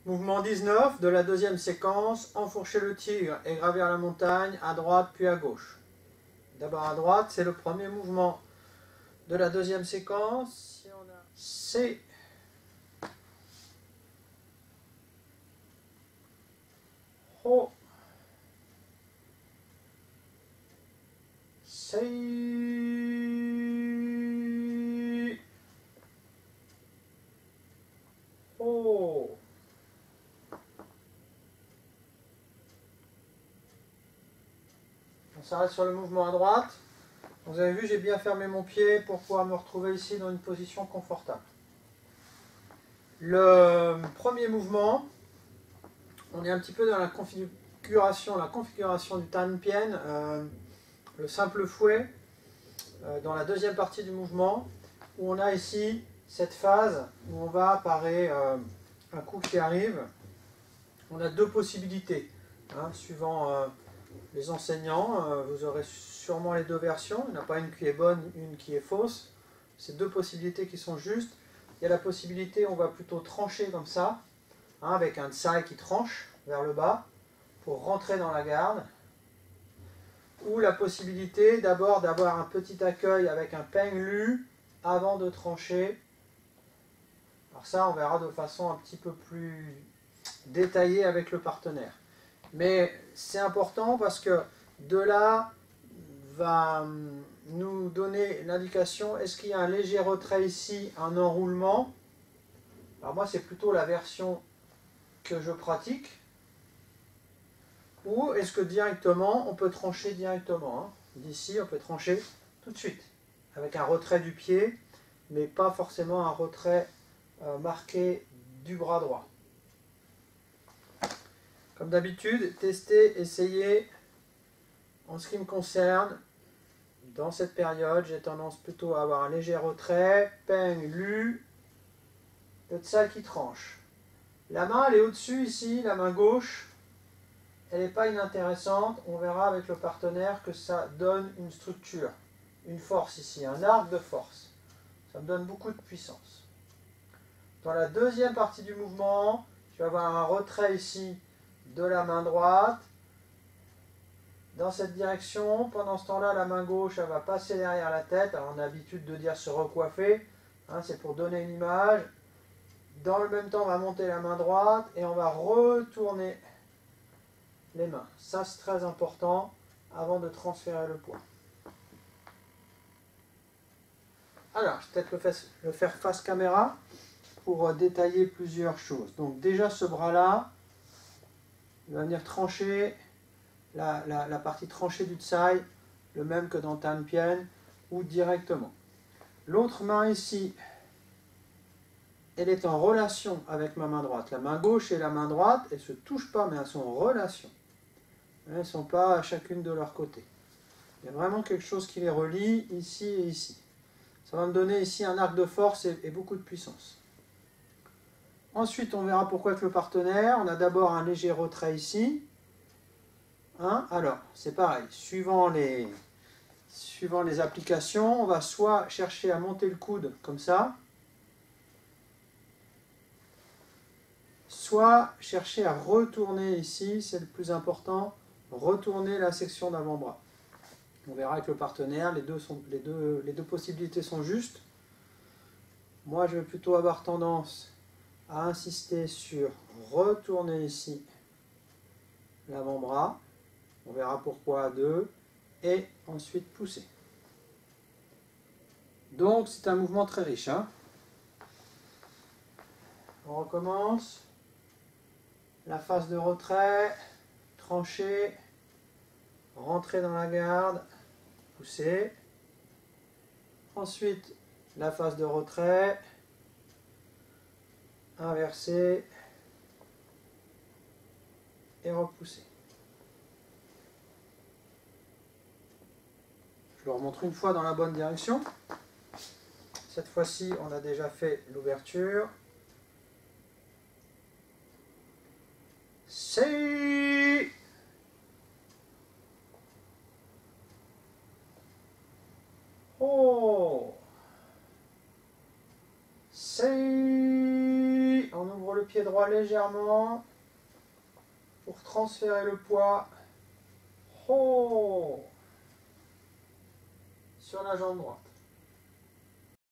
Mouvement 19 de la deuxième séquence, enfourcher le tigre et gravir la montagne à droite puis à gauche. D'abord à droite, c'est le premier mouvement de la deuxième séquence. Si on a C, Ho, Sei, Ho. On s'arrête sur le mouvement à droite. Vous avez vu, j'ai bien fermé mon pied pour pouvoir me retrouver ici dans une position confortable. Le premier mouvement, on est un petit peu dans la configuration du Tanpian, le simple fouet, dans la deuxième partie du mouvement, où on a ici cette phase où on va parer un coup qui arrive. On a deux possibilités, suivant les enseignants, vous aurez sûrement les deux versions, il n'y en a pas une qui est bonne, une qui est fausse, c'est deux possibilités qui sont justes. Il y a la possibilité, on va plutôt trancher comme ça, avec un tsai qui tranche vers le bas, pour rentrer dans la garde, ou la possibilité d'abord d'avoir un petit accueil avec un peng lu, avant de trancher. Alors ça, on verra de façon un petit peu plus détaillée avec le partenaire. Mais c'est important parce que de là va nous donner l'indication, est-ce qu'il y a un léger retrait ici, un enroulement? Alors moi c'est plutôt la version que je pratique. Ou est-ce que directement on peut trancher directement, D'ici on peut trancher tout de suite, avec un retrait du pied, mais pas forcément un retrait marqué du bras droit. Comme d'habitude, testez, essayez. En ce qui me concerne, dans cette période, j'ai tendance plutôt à avoir un léger retrait, peng, lu, le tsai qui tranche. La main, elle est au-dessus ici, la main gauche, elle n'est pas inintéressante. On verra avec le partenaire que ça donne une structure, une force ici, un arc de force. Ça me donne beaucoup de puissance. Dans la deuxième partie du mouvement, je vais avoir un retrait ici de la main droite, dans cette direction. Pendant ce temps-là, la main gauche, elle va passer derrière la tête. Alors, on a l'habitude de dire se recoiffer, c'est pour donner une image. Dans le même temps, on va monter la main droite et on va retourner les mains. Ça, c'est très important avant de transférer le poids. Alors, je vais peut-être le faire face caméra pour détailler plusieurs choses. Donc déjà, ce bras-là, il va venir trancher la partie tranchée du tsai, le même que dans Tanpian, ou directement. L'autre main ici, elle est en relation avec ma main droite. La main gauche et la main droite, elles ne se touchent pas, mais elles sont en relation. Elles ne sont pas chacune de leur côté. Il y a vraiment quelque chose qui les relie ici et ici. Ça va me donner ici un arc de force et beaucoup de puissance. Ensuite, on verra pourquoi avec le partenaire. On a d'abord un léger retrait ici. Alors, c'est pareil. Suivant les applications, on va soit chercher à monter le coude comme ça, soit chercher à retourner ici, c'est le plus important, retourner la section d'avant-bras. On verra avec le partenaire, les deux possibilités sont justes. Moi, je vais plutôt avoir tendance à insister sur retourner ici l'avant-bras. On verra pourquoi à deux. Et ensuite pousser. Donc, c'est un mouvement très riche. On recommence. La phase de retrait, trancher, rentrer dans la garde, pousser. Ensuite, la phase de retrait, inverser et repousser. Je le remontre une fois dans la bonne direction. Cette fois-ci, on a déjà fait l'ouverture. Sei. Ho. Sei. On ouvre le pied droit légèrement pour transférer le poids sur la jambe droite.